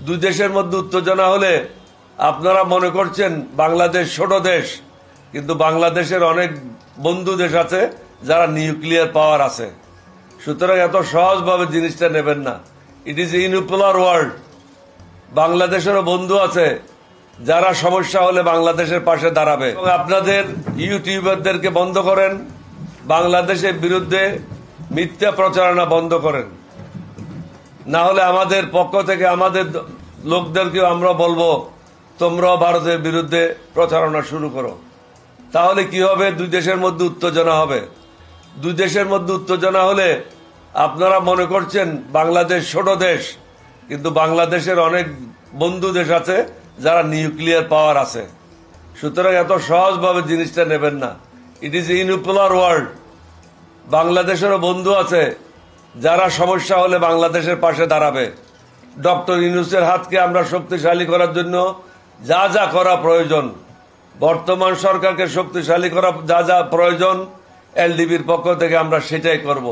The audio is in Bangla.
দুই দেশের মধ্যে উত্তেজনা হলে আপনারা মনে করছেন বাংলাদেশ ছোট দেশ, কিন্তু বাংলাদেশের অনেক বন্ধু দেশ আছে যারা নিউক্লিয়ার পাওয়ার আছে। সুতরাং এত সহজভাবে জিনিসটা নেবেন না। It is unipolar world. বাংলাদেশেরও বন্ধু আছে যারা সমস্যা হলে বাংলাদেশের পাশে দাঁড়াবে। এবং আপনাদের ইউটিউবারদেরকে বন্ধ করেন, বাংলাদেশের বিরুদ্ধে মিথ্যা প্রচারণা বন্ধ করেন। না হলে আমাদের পক্ষ থেকে আমাদের লোকদেরকেও আমরা বলবো তোমরাও ভারতের বিরুদ্ধে প্রচারণা শুরু করো। তাহলে কি হবে? দুই দেশের মধ্যে উত্তেজনা হবে। দুই দেশের মধ্যে উত্তেজনা হলে আপনারা মনে করছেন বাংলাদেশ ছোট দেশ, কিন্তু বাংলাদেশের অনেক বন্ধু দেশ আছে যারা নিউক্লিয়ার পাওয়ার আছে। সুতরাং এত সহজভাবে জিনিসটা নেবেন না। It is unipolar world. বাংলাদেশেরও বন্ধু আছে যারা সমস্যা হলে বাংলাদেশের পাশে দাঁড়াবে। ডক্টর ইউনূসের হাতকে আমরা শক্তিশালী করার জন্য যা যা করা প্রয়োজন, বর্তমান সরকারকে শক্তিশালী করা যা যা প্রয়োজন, এলডিবির পক্ষ থেকে আমরা সেটাই করব।